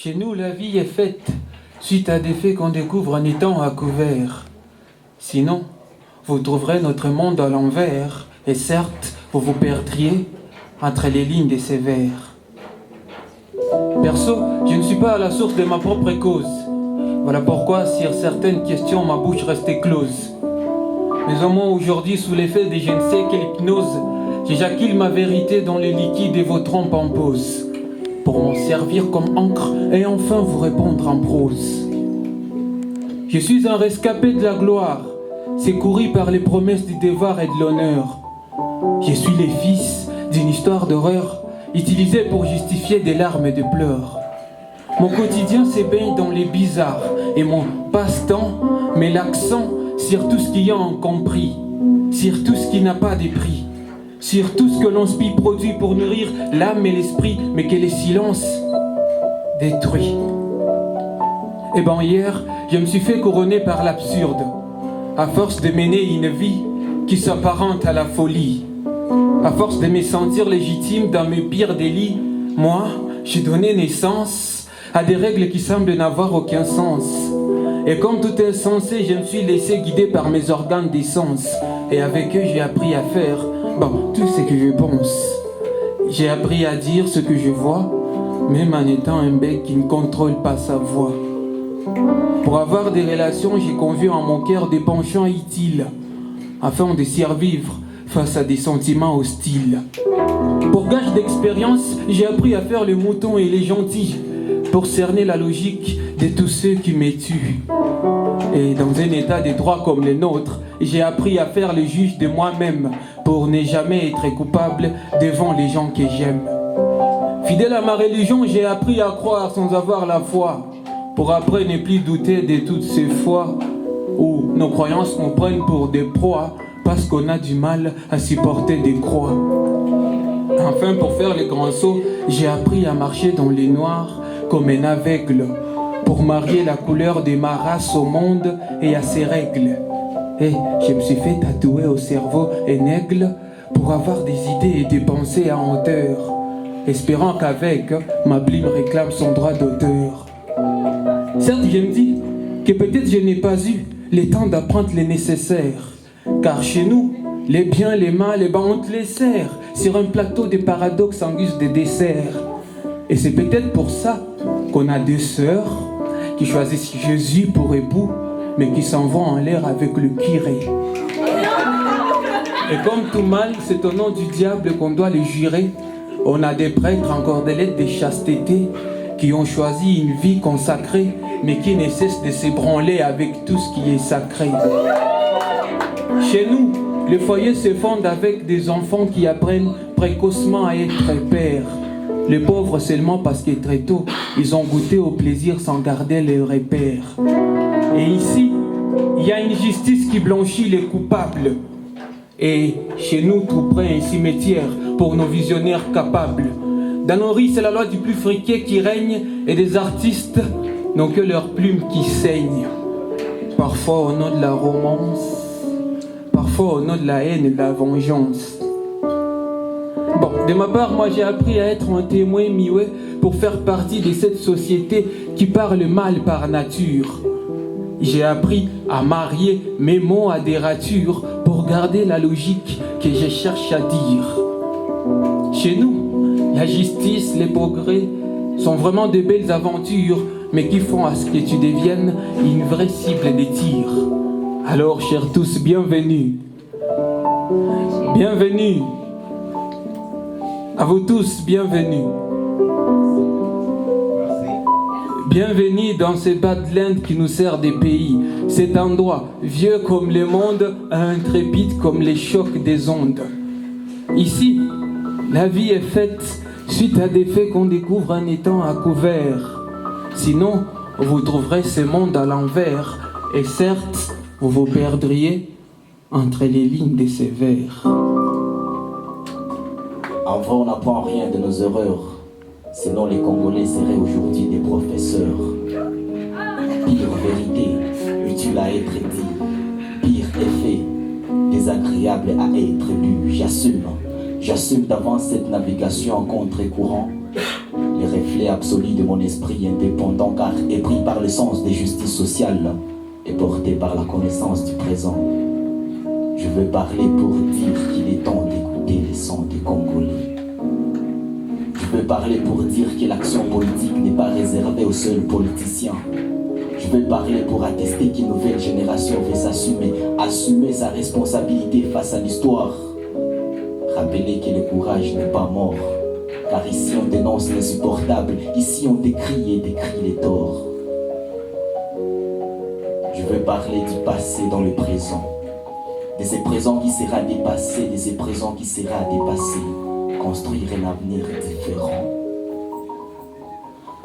Chez nous, la vie est faite suite à des faits qu'on découvre en étant à couvert. Sinon, vous trouverez notre monde à l'envers, et certes, vous vous perdriez entre les lignes des sévères. Perso, je ne suis pas à la source de ma propre cause. Voilà pourquoi, sur certaines questions, ma bouche restait close. Mais au moins aujourd'hui, sous l'effet de je ne sais quelle hypnose, j'éjacule ma vérité dans les liquides et vos trompes en pause, pour m'en servir comme encre et enfin vous répondre en prose. Je suis un rescapé de la gloire, secouru par les promesses du devoir et de l'honneur. Je suis le fils d'une histoire d'horreur, utilisée pour justifier des larmes et des pleurs. Mon quotidien s'ébaigne dans les bizarres, et mon passe-temps met l'accent sur tout ce qui est incompris, sur tout ce qui n'a pas de prix, sur tout ce que l'on produit pour nourrir l'âme et l'esprit, mais que le silence détruit. Et ben hier, je me suis fait couronner par l'absurde, à force de mener une vie qui s'apparente à la folie. À force de me sentir légitime dans mes pires délits, moi, j'ai donné naissance à des règles qui semblent n'avoir aucun sens. Et comme tout est insensé, je me suis laissé guider par mes organes d'essence. Et avec eux, j'ai appris à faire tout ce que je pense. J'ai appris à dire ce que je vois, même en étant un bec qui ne contrôle pas sa voix. Pour avoir des relations, j'ai convié en mon cœur des penchants utiles, afin de survivre face à des sentiments hostiles. Pour gage d'expérience, j'ai appris à faire le mouton et les gentils, pour cerner la logique de tous ceux qui me tuent. Et dans un état de droit comme le nôtre, j'ai appris à faire le juge de moi-même, pour ne jamais être coupable devant les gens que j'aime. Fidèle à ma religion, j'ai appris à croire sans avoir la foi, pour après ne plus douter de toutes ces fois où nos croyances nous prennent pour des proies, parce qu'on a du mal à supporter des croix. Enfin, pour faire les grands sauts, j'ai appris à marcher dans les noirs comme un aveugle, pour marier la couleur de ma race au monde et à ses règles. Et je me suis fait tatouer au cerveau un aigle pour avoir des idées et des pensées en hauteur, espérant qu'avec ma plume réclame son droit d'auteur. Certes, je me dis que peut-être je n'ai pas eu le temps d'apprendre les nécessaires, car chez nous, les biens, les mal, on te les sert sur un plateau de paradoxes en guise de dessert. Et c'est peut-être pour ça qu'on a deux sœurs qui choisissent Jésus pour époux, mais qui s'en vont en l'air avec le curé. Et comme tout mal, c'est au nom du diable qu'on doit le jurer. On a des prêtres en cordelette de chasteté qui ont choisi une vie consacrée, mais qui ne cessent de s'ébranler avec tout ce qui est sacré. Chez nous, les foyers se fondent avec des enfants qui apprennent précocement à être pères. Les pauvres seulement parce que très tôt, ils ont goûté au plaisir sans garder les repères. Et ici, il y a une justice qui blanchit les coupables. Et chez nous, tout près, un cimetière pour nos visionnaires capables. Dans nos rues, c'est la loi du plus friqué qui règne, et des artistes n'ont que leurs plumes qui saignent. Parfois au nom de la romance, parfois au nom de la haine et de la vengeance. De ma part, moi j'ai appris à être un témoin muet pour faire partie de cette société qui parle mal par nature. J'ai appris à marier mes mots à des ratures pour garder la logique que je cherche à dire. Chez nous, la justice, les progrès sont vraiment de belles aventures, mais qui font à ce que tu deviennes une vraie cible des tirs. Alors, chers tous, bienvenue. Bienvenue. À vous tous, bienvenue. Bienvenue dans ce Badland qui nous sert des pays. Cet endroit, vieux comme le monde, intrépide comme les chocs des ondes. Ici, la vie est faite suite à des faits qu'on découvre en étant à couvert. Sinon, vous trouverez ce monde à l'envers. Et certes, vous vous perdriez entre les lignes des sévères. En vrai, on n'apprend rien de nos erreurs. Sinon, les Congolais seraient aujourd'hui des professeurs. Pire vérité, utile à être dit. Pire effet, désagréable à être lu. J'assume d'avance cette navigation en contre-courant. Les reflet absolu de mon esprit indépendant car épris par le sens des justices sociales et porté par la connaissance du présent. Je veux parler pour dire qu'il est temps d'écouter les sons des Congolais. Je veux parler pour dire que l'action politique n'est pas réservée aux seuls politiciens. Je veux parler pour attester qu'une nouvelle génération veut assumer sa responsabilité face à l'histoire. Rappeler que le courage n'est pas mort, car ici on dénonce l'insupportable, ici on décrit les torts. Je veux parler du passé dans le présent, de ce présent qui sera dépassé, de ce présent qui sera dépassé, construire un avenir différent.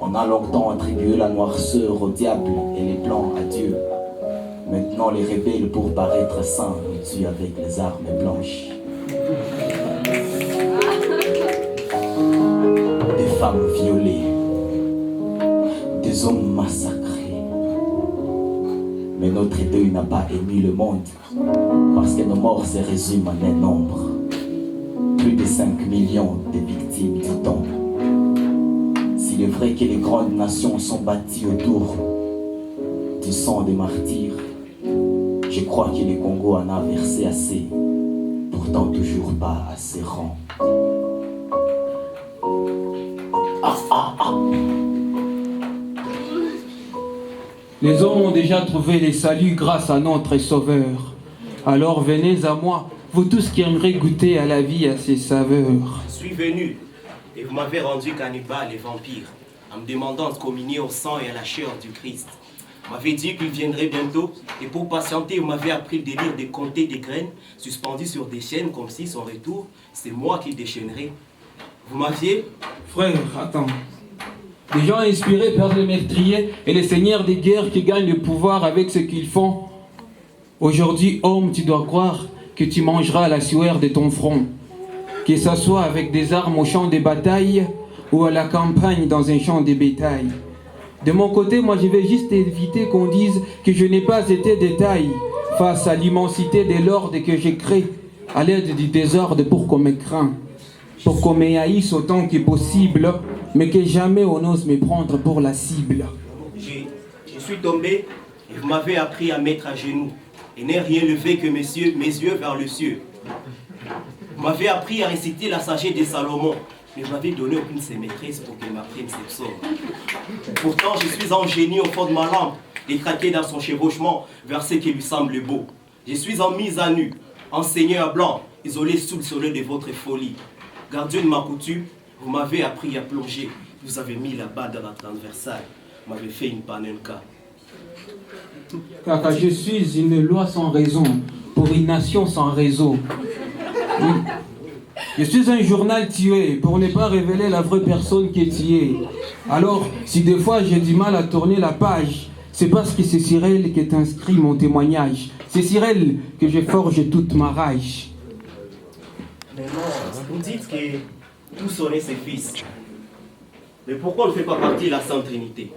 On a longtemps attribué la noirceur au diable et les blancs à Dieu. Maintenant les rebelles pour paraître saints nous tuent avec les armes blanches. Des femmes violées, des hommes massacrés. Mais notre deuil n'a pas ému le monde, parce que nos morts se résument en un nombre. Plus de 5 millions de victimes, dit-on. S'il est vrai que les grandes nations sont bâties autour du sang des martyrs, je crois que le Congo en a versé assez, pourtant toujours pas assez rang. Les hommes ont déjà trouvé les saluts grâce à notre Sauveur. Alors venez à moi, vous tous qui aimeriez goûter à la vie, à ses saveurs. Je suis venu et vous m'avez rendu cannibale et vampire en me demandant de communier au sang et à la chair du Christ. Vous m'avez dit qu'il viendrait bientôt et pour patienter, vous m'avez appris le délire de compter des graines suspendues sur des chaînes comme si son retour, c'est moi qui le déchaînerai. Vous m'aviez... Frère, attends. Des gens inspirés par les meurtriers et les seigneurs des guerres qui gagnent le pouvoir avec ce qu'ils font. Aujourd'hui, homme, tu dois croire que tu mangeras la sueur de ton front. Que ça soit avec des armes au champ de bataille ou à la campagne dans un champ de bétail. De mon côté, moi je vais juste éviter qu'on dise que je n'ai pas été détail face à l'immensité de l'ordre que j'ai créé à l'aide du désordre pour qu'on me craint, pour qu'on me haïsse autant que possible, mais que jamais on ose me prendre pour la cible. Je suis tombé et vous m'avez appris à mettre à genoux et n'ai rien levé que mes yeux vers le ciel. Vous m'avez appris à réciter la sagesse de Salomon, mais vous m'avez donné aucune de ses maîtresses pour qu'elle m'apprenne ses psaumes. Pourtant, je suis en génie au fond de ma lampe, détraqué dans son chevauchement vers ce qui lui semble beau. Je suis en mise à nu, enseigné à blanc, isolé sous le soleil de votre folie. Gardien de ma coutume, vous m'avez appris à plonger. Vous avez mis la balle dans la transversale. Vous m'avez fait une panenka. Car je suis une loi sans raison, pour une nation sans réseau. Oui. Je suis un journal tué, pour ne pas révéler la vraie personne qui est tuée. Alors, si des fois j'ai du mal à tourner la page, c'est parce que c'est sur elle qu'est inscrit mon témoignage. C'est sur elle que je forge toute ma rage. Mais non, vous dites que tous sont nés ses fils. Mais pourquoi on ne fait pas partie de la Sainte Trinité?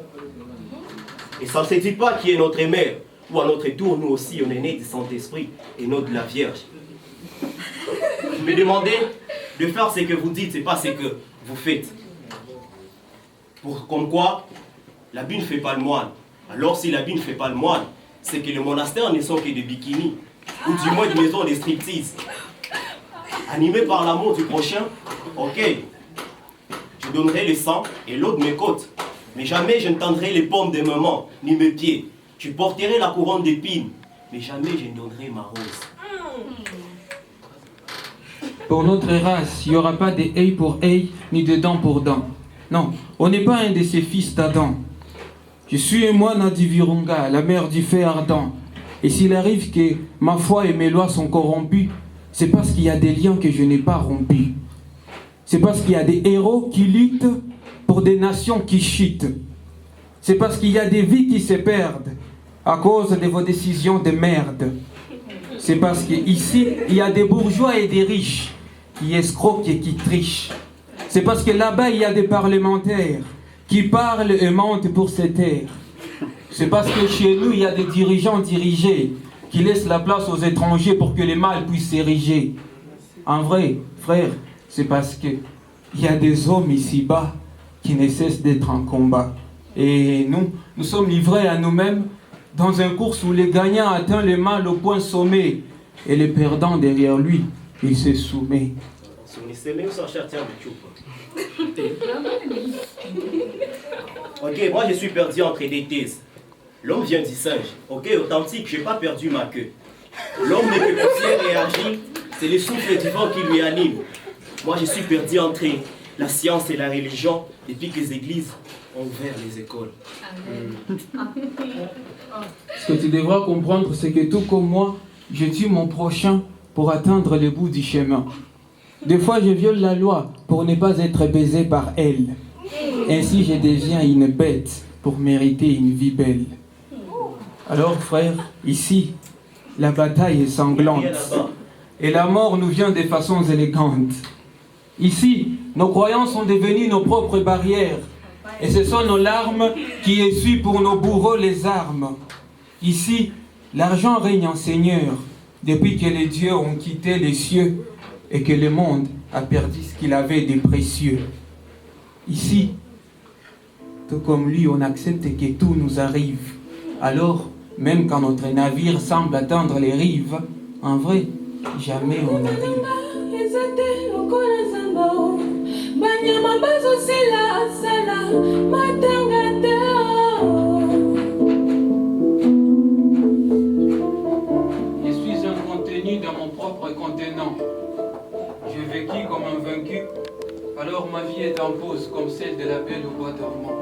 Et ça ne se dit pas qui est notre mère, ou à notre tour, nous aussi, on est nés du Saint-Esprit et non de la Vierge. Vous me demandez de faire ce que vous dites, c'est pas ce que vous faites. Comme quoi, l'habit ne fait pas le moine. Alors si l'habit ne fait pas le moine, c'est que les monastères ne sont que des bikinis, ou du moins des maisons de striptease. Animé par l'amour du prochain, ok, je donnerai le sang et l'eau de mes côtes, mais jamais je ne tendrai les paumes de maman, ni mes pieds. Je porterai la couronne d'épines, mais jamais je ne donnerai ma rose. Pour notre race, il n'y aura pas de œil pour œil, ni de dent pour dent. Non, on n'est pas un de ces fils d'Adam. Je suis un moine du Virunga, la mère du feu ardent. Et s'il arrive que ma foi et mes lois sont corrompues, c'est parce qu'il y a des liens que je n'ai pas rompus. C'est parce qu'il y a des héros qui luttent pour des nations qui chutent. C'est parce qu'il y a des vies qui se perdent à cause de vos décisions de merde. C'est parce qu'ici, il y a des bourgeois et des riches qui escroquent et qui trichent. C'est parce que là-bas, il y a des parlementaires qui parlent et mentent pour se taire. C'est parce que chez nous, il y a des dirigeants dirigés qui laissent la place aux étrangers pour que les mâles puissent s'ériger. En vrai, frère, c'est parce qu'il y a des hommes ici-bas qui ne cesse d'être en combat. Et nous sommes livrés à nous-mêmes dans une course où le gagnant atteint le mal au point sommet et le perdant derrière lui, il se soumet. Ok, moi je suis perdu entre des thèses. L'homme vient du singe. Ok, authentique, j'ai pas perdu ma queue. L'homme n'est que poussière et agile, c'est le souffle du vent qui lui anime. Moi je suis perdu entre la science et la religion depuis que les églises ont ouvert les écoles. Ce que tu devras comprendre, c'est que tout comme moi, je tue mon prochain pour atteindre le bout du chemin. Des fois, je viole la loi pour ne pas être baisé par elle. Ainsi, je deviens une bête pour mériter une vie belle. Alors, frère, ici, la bataille est sanglante. Et la mort nous vient de façons élégantes. Ici, nos croyances sont devenues nos propres barrières. Et ce sont nos larmes qui essuient pour nos bourreaux les armes. Ici, l'argent règne en seigneur depuis que les dieux ont quitté les cieux et que le monde a perdu ce qu'il avait de précieux. Ici, tout comme lui, on accepte que tout nous arrive. Alors, même quand notre navire semble atteindre les rives, en vrai, jamais on arrive. Je suis un contenu dans mon propre contenant. J'ai vécu comme un vaincu, alors ma vie est en pause comme celle de la belle au bois dormant.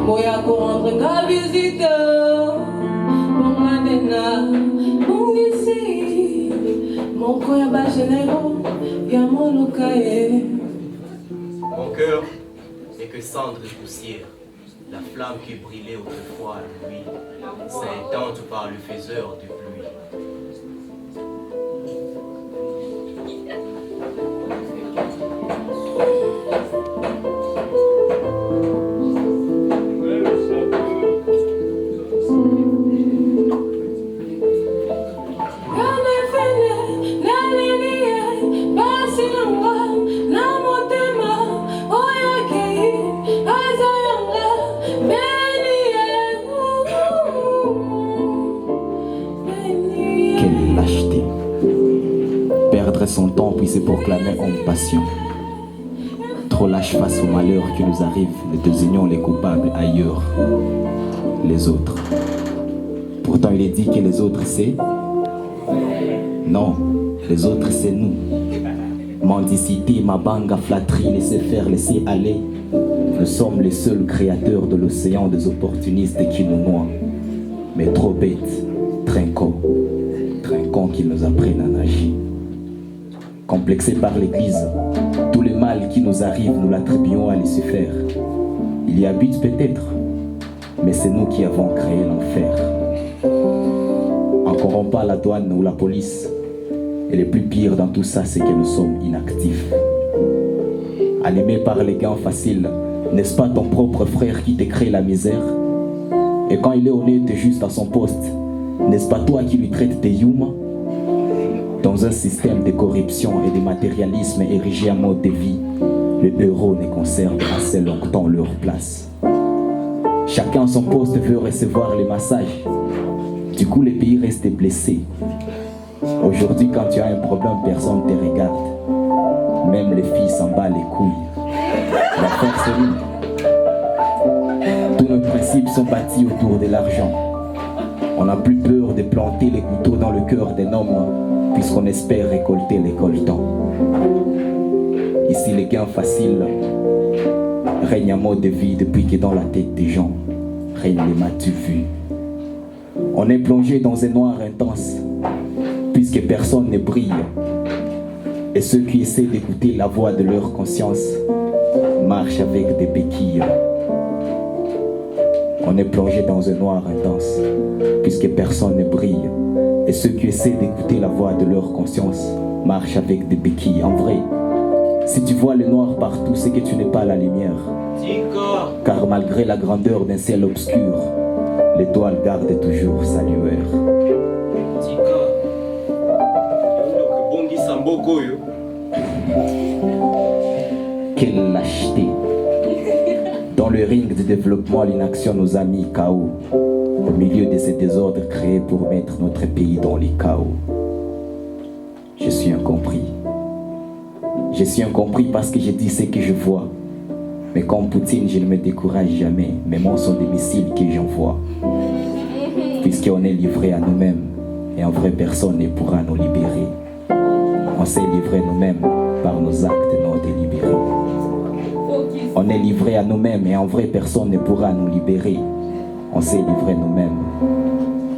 Moya ko rendre nga visite Bongadena Bongisi Moko ya ba généraux Ya molukaye. Mon cœur n'est que cendre et poussière. La flamme qui brillait autrefois à lui s'est éteinte par le faiseur de pluie. Son temps puis se proclamer homme patient. Trop lâche face au malheur qui nous arrive, nous désignons les coupables ailleurs, les autres. Pourtant il est dit que les autres c'est... Non, les autres c'est nous. Mendicité, mabanga, flatterie, laisser faire, laisser aller. Nous sommes les seuls créateurs de l'océan des opportunistes qui nous noient. Mais trop bêtes, trinquons qu'ils nous apprennent à nager. Complexés par l'église, tout le mal qui nous arrive, nous l'attribuons à Lucifer. Il y habite peut-être, mais c'est nous qui avons créé l'enfer. En corrompant la douane ou la police, et le plus pire dans tout ça, c'est que nous sommes inactifs. Animés par les gains faciles, n'est-ce pas ton propre frère qui te crée la misère? Et quand il est honnête et juste à son poste, n'est-ce pas toi qui lui traites de yuma? Dans un système de corruption et de matérialisme érigé en mode de vie, les héros ne conservent assez longtemps leur place. Chacun à son poste veut recevoir les massages. Du coup, le pays reste blessé. Aujourd'hui, quand tu as un problème, personne ne te regarde. Même les filles s'en battent les couilles. L'affaire, c'est nous. Tous nos principes sont bâtis autour de l'argent. On n'a plus peur de planter les couteaux dans le cœur d'un homme, puisqu'on espère récolter les coltons. Ici, les gains faciles règnent en mode de vie depuis que dans la tête des gens règnent les m'as-tu vu. On est plongé dans un noir intense, puisque personne ne brille. Et ceux qui essaient d'écouter la voix de leur conscience marchent avec des béquilles. On est plongé dans un noir intense, puisque personne ne brille. Et ceux qui essaient d'écouter la voix de leur conscience marche avec des béquilles. En vrai, si tu vois le noir partout, c'est que tu n'es pas la lumière. Car malgré la grandeur d'un ciel obscur, l'étoile garde toujours sa lueur. Quelle lâcheté! Dans le ring de développement, l'inaction nos amis KO. Au milieu de ces désordres créés pour mettre notre pays dans les chaos. Je suis incompris. Je suis incompris parce que je dis ce que je vois. Mais comme Poutine, je ne me décourage jamais. Mes mots sont des missiles que j'envoie. Puisqu'on est livré à nous-mêmes. Et en vrai, personne ne pourra nous libérer. On s'est livré nous-mêmes par nos actes non délibérés. On est livré à nous-mêmes et en vrai, personne ne pourra nous libérer. On s'est livré nous-mêmes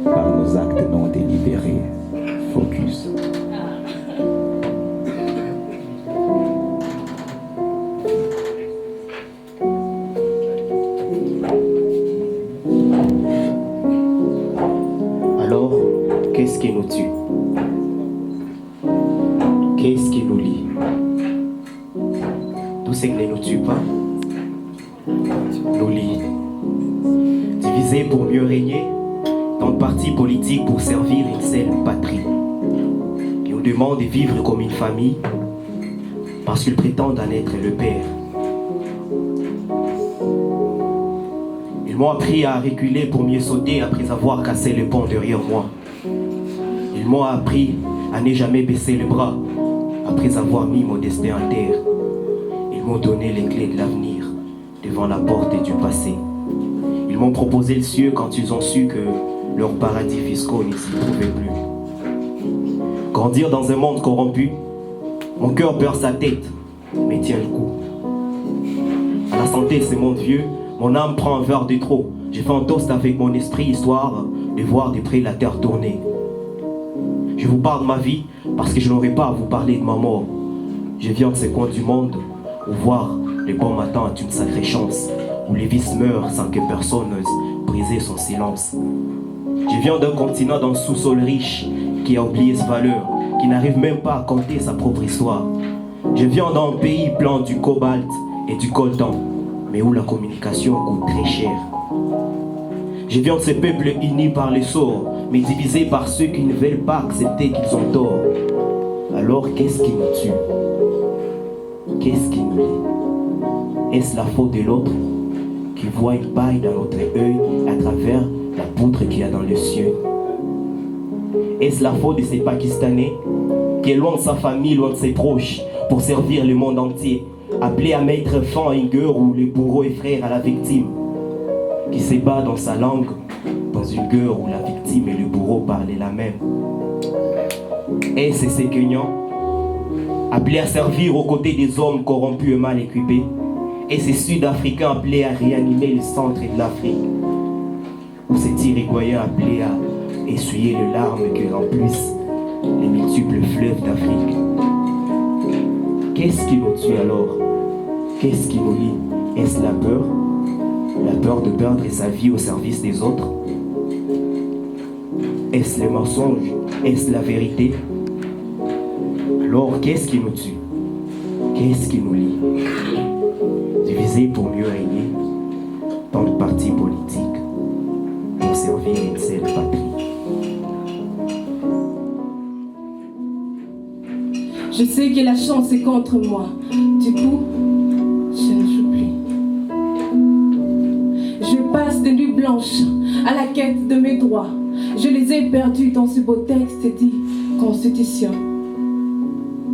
par nos actes non délibérés. Focus. Alors, qu'est-ce qui nous tue? Qu'est-ce qui nous lie? Tout ce qui ne nous tue pas nous lie. Divisés pour mieux régner, dans le parti politique pour servir une seule patrie. Ils nous demandent de vivre comme une famille parce qu'ils prétendent en être le père. Ils m'ont appris à reculer pour mieux sauter après avoir cassé le pont derrière moi. Ils m'ont appris à ne jamais baisser le bras après avoir mis mon destin en terre. Ils m'ont donné les clés de l'avenir devant la porte du passé. Ils m'ont proposé le cieux quand ils ont su que leurs paradis fiscaux ne s'y trouvaient plus. Grandir dans un monde corrompu, mon cœur perd sa tête, mais tient le coup. À la santé de ce monde vieux, mon âme prend un verre de trop. J'ai fait un toast avec mon esprit, histoire de voir de près la terre tourner. Je vous parle de ma vie parce que je n'aurais pas à vous parler de ma mort. Je viens de ce coin du monde où voir le bon matin est une sacrée chance, où les vices meurent sans que personne n'ose briser son silence. Je viens d'un continent dans le sous-sol riche qui a oublié sa valeur, qui n'arrive même pas à compter sa propre histoire. Je viens d'un pays plein du cobalt et du coltan, mais où la communication coûte très cher. Je viens de ce peuple unis par les sorts, mais divisés par ceux qui ne veulent pas accepter qu'ils ont tort. Alors qu'est-ce qui nous tue? Qu'est-ce qui nous lie? Est-ce la faute de l'autre qui voit une paille dans notre œil à travers la poutre qu'il y a dans le ciel? Est-ce la faute de ces Pakistanais qui est loin de sa famille, loin de ses proches, pour servir le monde entier, appelé à mettre fin à une guerre où le bourreau est frère à la victime, qui se bat dans sa langue, dans une guerre où la victime et le bourreau parlent la même? Est-ce ces Kenyans appelés à servir aux côtés des hommes corrompus et mal équipés? Et ces Sud-Africains appelés à réanimer le centre de l'Afrique? Ou ces Irigoyens appelés à essuyer les larmes qui remplissent les multiples fleuves d'Afrique? Qu'est-ce qui nous tue alors? Qu'est-ce qui nous lie? Est-ce la peur? La peur de perdre sa vie au service des autres? Est-ce le mensonge? Est-ce la vérité? Alors qu'est-ce qui nous tue? Qu'est-ce qui nous lie? Divisés pour mieux régner, dans le parti politique, pour servir une seule patrie. Je sais que la chance est contre moi. Du coup, je ne joue plus. Je passe des nuits blanches à la quête de mes droits. Je les ai perdus dans ce beau texte dit Constitution.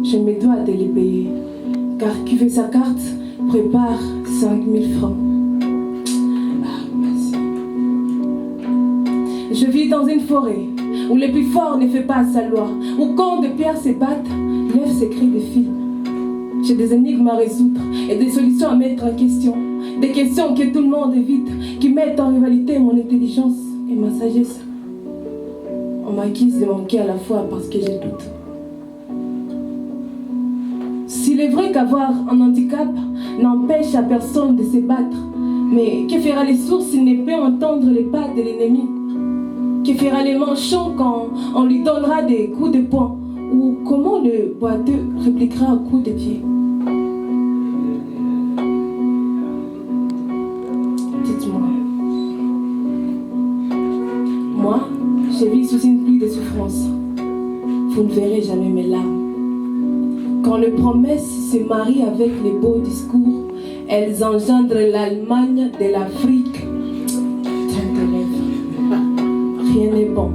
Je me dois de les payer, car qui fait sa carte prépare 5000 francs. Ah, merci. Je vis dans une forêt où le plus fort ne fait pas sa loi, où quand des pierres se battent, l'œuf s'écrit des films. J'ai des énigmes à résoudre et des solutions à mettre en question. Des questions que tout le monde évite, qui mettent en rivalité mon intelligence et ma sagesse. On m'accuse de manquer à la fois parce que j'ai doute. S'il est vrai qu'avoir un handicap n'empêche à personne de se battre, mais que fera les sourds s'il ne peut entendre les pas de l'ennemi? Que fera les manchons quand on lui donnera des coups de poing ou comment le boiteux répliquera un coup de pied? Dites-moi. Moi, je vis sous une pluie de souffrance. Vous ne verrez jamais mes larmes. Quand les promesses se marient avec les beaux discours, elles engendrent l'Allemagne de l'Afrique. Rien n'est bon.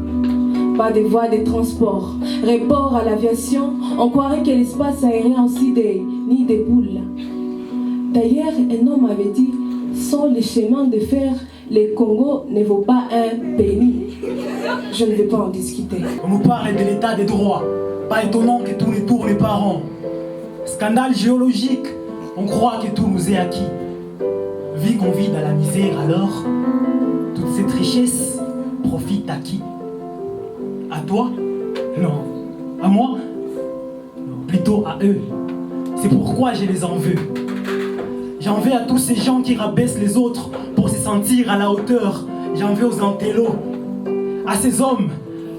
Pas de voies de transport. Report à l'aviation. On croirait que l'espace aérien aussi des nids de boules. D'ailleurs, un homme avait dit, sans les chemins de fer, le Congo ne vaut pas un penny. Je ne vais pas en discuter. On nous parle de l'état des droits. Pas étonnant que tout ne tourne pas rond. Scandale géologique, on croit que tout nous est acquis. Vu qu'on vit dans la misère alors, toute cette richesse profite à qui? À toi? Non. À moi? Non, plutôt à eux. C'est pourquoi je les en veux. J'en veux à tous ces gens qui rabaissent les autres pour se sentir à la hauteur. J'en veux aux antélos, à ces hommes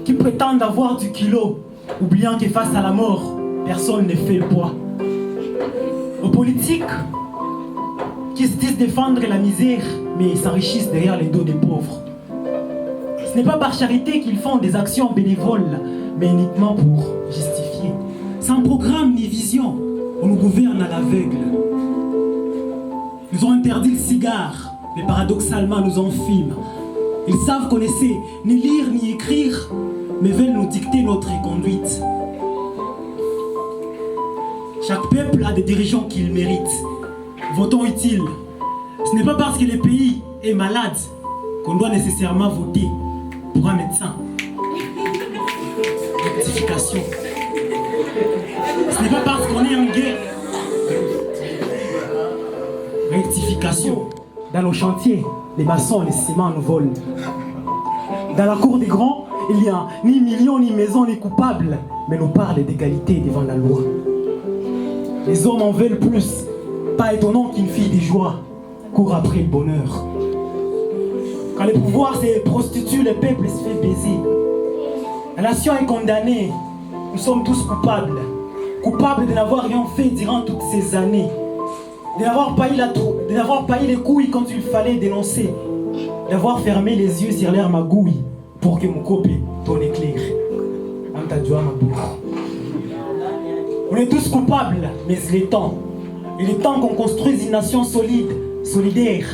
qui prétendent avoir du kilo, oubliant que face à la mort, personne ne fait le poids. Aux politiques qui se disent défendre la misère, mais s'enrichissent derrière les dos des pauvres. Ce n'est pas par charité qu'ils font des actions bénévoles, mais uniquement pour justifier. Sans programme ni vision, on nous gouverne à l'aveugle. Ils ont interdit le cigare, mais paradoxalement nous en filment. Ils savent qu'on ne sait ni lire ni écrire, mais veulent nous dicter notre conduite. Chaque peuple a des dirigeants qu'il mérite. Votons utile. Ce n'est pas parce que le pays est malade qu'on doit nécessairement voter pour un médecin. Rectification. Ce n'est pas parce qu'on est en guerre. Rectification. Dans nos chantiers, les maçons et les ciments nous volent. Dans la cour des grands, il n'y a ni millions, ni maisons, ni coupables, mais nous parle d'égalité devant la loi. Les hommes en veulent plus. Pas étonnant qu'une fille des joies court après le bonheur. Quand le pouvoir se prostitue, le peuple se fait baiser. La nation est condamnée. Nous sommes tous coupables. Coupables de n'avoir rien fait durant toutes ces années. De n'avoir pas eu les couilles quand il fallait dénoncer. D'avoir fermé les yeux sur l'air magouille pour que mon copie ton éclair. On est tous coupables, mais il est temps. Il est temps qu'on construise une nation solide, solidaire,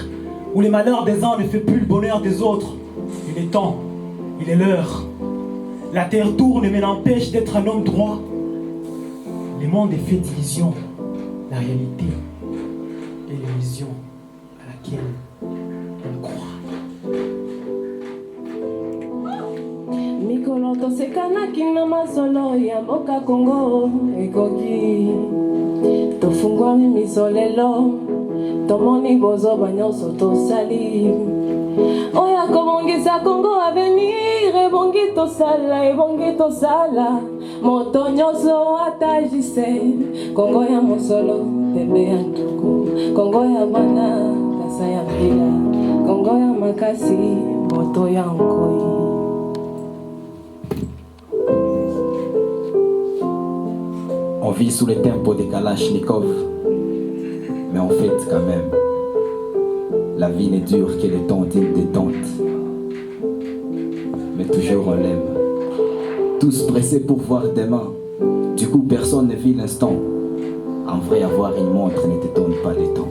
où les malheurs des uns ne font plus le bonheur des autres. Il est temps, il est l'heure. La terre tourne mais n'empêche d'être un homme droit. Le monde est fait d'illusions. La réalité est l'illusion à laquelle on croit. Mikolo tosekanaki na masolo ya mboka Kongo ekoki tofungwami misolelo tomoni bozoba nyonso tosali oya kobongisa Kongo avenir ebongi tosala moto nyonso atagise Kongo ya mosolo pembe ya ntuku Kongo ya bana kasa ya mpila Kongo ya makasi moto ya nkoi. On vit sous le tempo des Kalachnikov, mais en fait quand même, la vie n'est dure que le temps d'une détente. Mais toujours on l'aime, tous pressés pour voir demain, du coup personne ne vit l'instant. En vrai avoir une montre ne te donne pas le temps.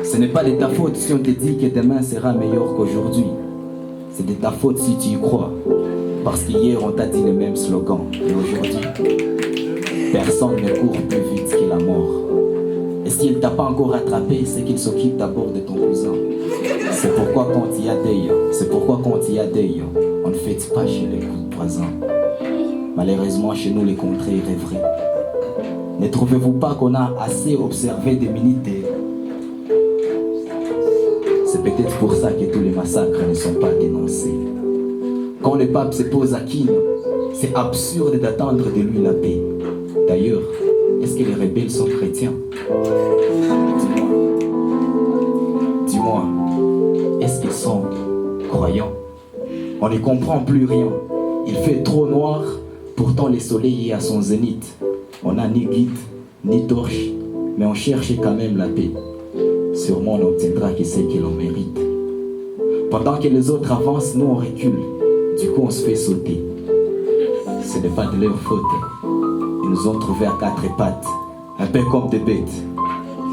Ce n'est pas de ta faute si on te dit que demain sera meilleur qu'aujourd'hui. C'est de ta faute si tu y crois, parce qu'hier on t'a dit le même slogan, et aujourd'hui personne ne court plus vite que la mort. Et s'il t'a pas encore attrapé, c'est qu'il s'occupe d'abord de ton cousin. C'est pourquoi quand il y a deuil, on ne fête pas chez les voisins. Malheureusement, chez nous, le contraire est vrai. Ne trouvez-vous pas qu'on a assez observé des militaires? C'est peut-être pour ça que tous les massacres ne sont pas dénoncés. Quand le pape se pose à Kin, c'est absurde d'attendre de lui la paix. D'ailleurs, est-ce que les rebelles sont chrétiens? Dis-moi, est-ce qu'ils sont croyants? On ne comprend plus rien. Il fait trop noir, Pourtant le soleil est à son zénith. On n'a ni guide, ni torche, mais on cherche quand même la paix. Sûrement on n'obtiendra que ce que l'on mérite. Pendant que les autres avancent, nous on recule. Du coup on se fait sauter. Ce n'est pas de leur faute. Ils nous ont trouvés à quatre pattes, un peu comme des bêtes,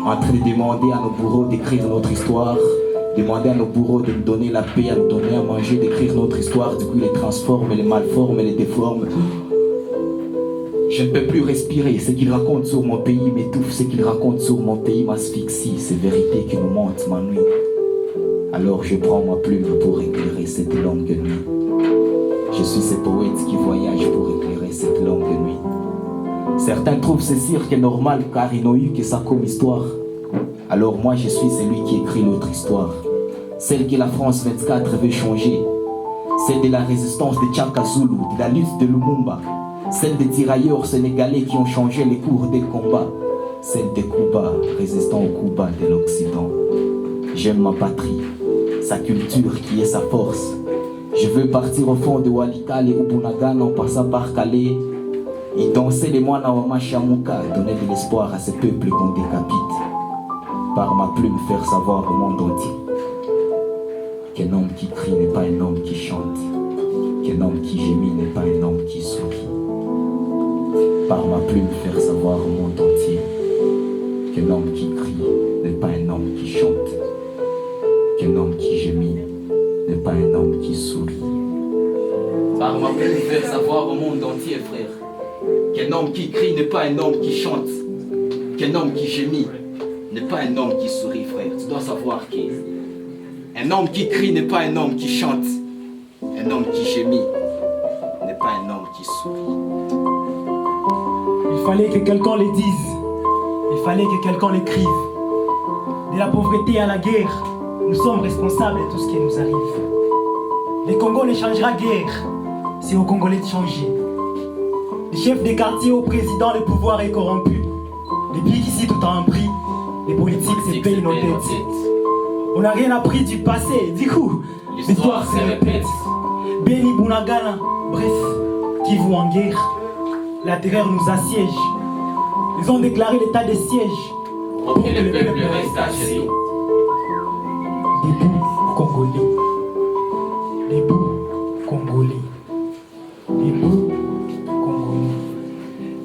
en train de demander à nos bourreaux d'écrire notre histoire, demander à nos bourreaux de nous donner la paix, à nous donner à manger, d'écrire notre histoire. Du coup ils les transforment, les malforment, les déforment. Je ne peux plus respirer. Ce qu'ils racontent sur mon pays m'étouffe. Ce qu'ils racontent sur mon pays m'asphyxie. Ces vérités qui nous mentent m'ennuient. Alors je prends ma plume pour éclairer cette longue nuit. Je suis ce poète qui voyage pour éclairer cette longue nuit. Certains trouvent ce cirque normal car ils n'ont eu que ça comme histoire. Alors moi je suis celui qui écrit notre histoire. Celle que la France 24 veut changer. Celle de la résistance de Tchaka Zulu, de la lutte de Lumumba. Celle des tirailleurs sénégalais qui ont changé les cours des combats. Celle de Cuba, résistant au Cuba de l'Occident. J'aime ma patrie, sa culture qui est sa force. Je veux partir au fond de Walikale ou Bunagana en passant par Calais et danser les moines à Wamachamuka, donner de l'espoir à ces peuples qu'on décapite. Par ma plume faire savoir au monde entier qu'un homme qui crie n'est pas un homme qui chante, qu'un homme qui gémit n'est pas un homme qui sourit. Par ma plume faire savoir au monde entier qu'un homme qui crie n'est pas un homme qui chante, qu'un homme qui gémit n'est pas un homme qui sourit. Par ma plume faire savoir au monde entier, frère, qu'un homme qui crie n'est pas un homme qui chante, qu'un homme qui gémit n'est pas un homme qui sourit, frère. Tu dois savoir qu'un homme qui crie n'est pas un homme qui chante, un homme qui gémit n'est pas un homme qui sourit. Il fallait que quelqu'un les dise, il fallait que quelqu'un l'écrive. De la pauvreté à la guerre, nous sommes responsables de tout ce qui nous arrive. Le Congo ne changera guère, c'est aux Congolais de changer. Les chefs des quartiers au président, le pouvoir est corrompu. Depuis qu'ici tout a un prix, les politiques se payent nos têtes. On n'a rien appris du passé, du coup, l'histoire se répète. Beni Bunagana, bref, Kivu en guerre. La terreur nous assiège. Ils ont déclaré l'état de siège pour que le peuple reste caché. Debout Congolais. Debout Congolais. Debout Congolais.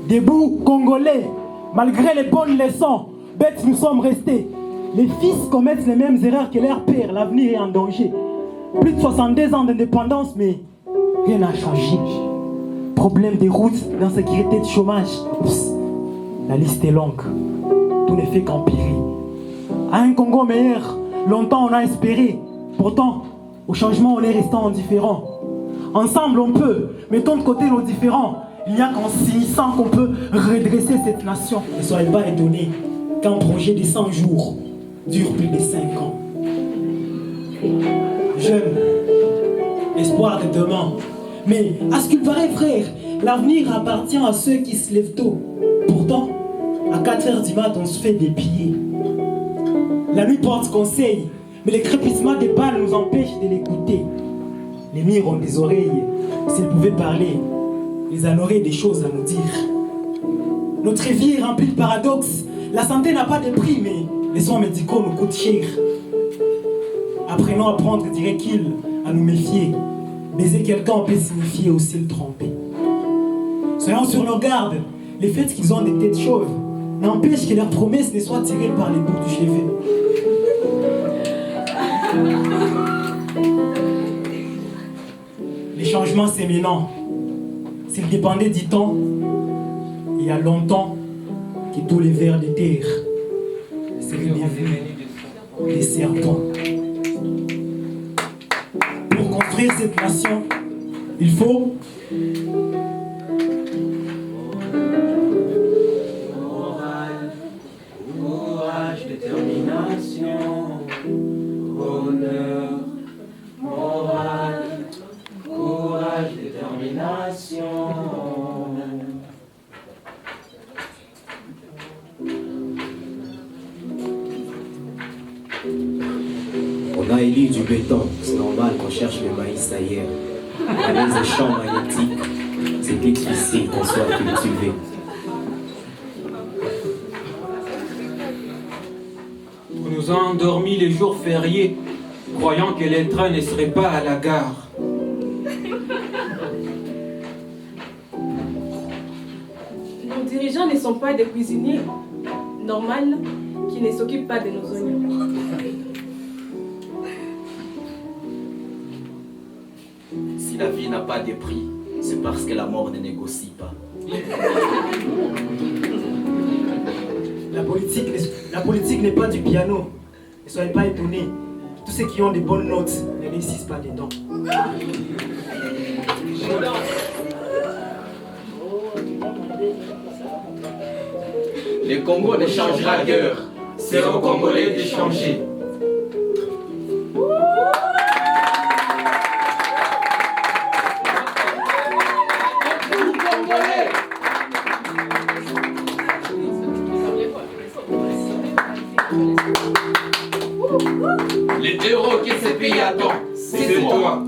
Debout Congolais. Malgré les bonnes leçons, bêtes nous sommes restés. Les fils commettent les mêmes erreurs que leurs pères. L'avenir est en danger. Plus de 62 ans d'indépendance, mais rien n'a changé. Problème des routes, d'insécurité, de chômage. Oups, la liste est longue. Tout ne fait qu'empirer. À un Congo meilleur, longtemps on a espéré. Pourtant, au changement, on est restant indifférent. Ensemble, on peut. Mettons de côté nos différends. Il n'y a qu'en s'unissant qu'on peut redresser cette nation. Ne soyez pas étonnés qu'un projet de 100 jours dure plus de 5 ans. Jeunes, espoir de demain. Mais à ce qu'il paraît, frère, l'avenir appartient à ceux qui se lèvent tôt. Pourtant, à 4h du mat, on se fait des pieds. La nuit porte conseil, mais les crépissements des balles nous empêchent de l'écouter. Les murs ont des oreilles. S'ils pouvaient parler, ils en auraient des choses à nous dire. Notre vie est remplie de paradoxes. La santé n'a pas de prix, mais les soins médicaux nous coûtent cher. Apprenons à prendre, dirait-il, à nous méfier. Baiser quelqu'un peut signifier aussi le tromper. Soyons sur nos gardes. Le fait qu'ils ont des têtes chauves n'empêche que leurs promesses ne soient tirées par les bouts du cheveu. Les changements c'est maintenant. S'ils dépendaient du temps, il y a longtemps que tous les vers de terre seraient devenus des serpents. Pour construire cette nation, il faut morale, courage, détermination, honneur, morale, courage, détermination. On a élu du béton, c'est normal qu'on cherche le maïs ailleurs. Les champs magnétiques, c'est difficile qu'on soit cultivé. On nous a endormis les jours fériés, croyant que les trains ne seraient pas à la gare. Nos dirigeants ne sont pas des cuisiniers normaux qui ne s'occupent pas de nos oignons. Si la vie n'a pas de prix, c'est parce que la mort ne négocie pas. La politique n'est pas du piano. Ne soyez pas étonnés. Tous ceux qui ont des bonnes notes ne réussissent pas dedans. Le Congo ne changera guère. C'est aux Congolais de changer. Les héros que ce pays attend, c'est toi.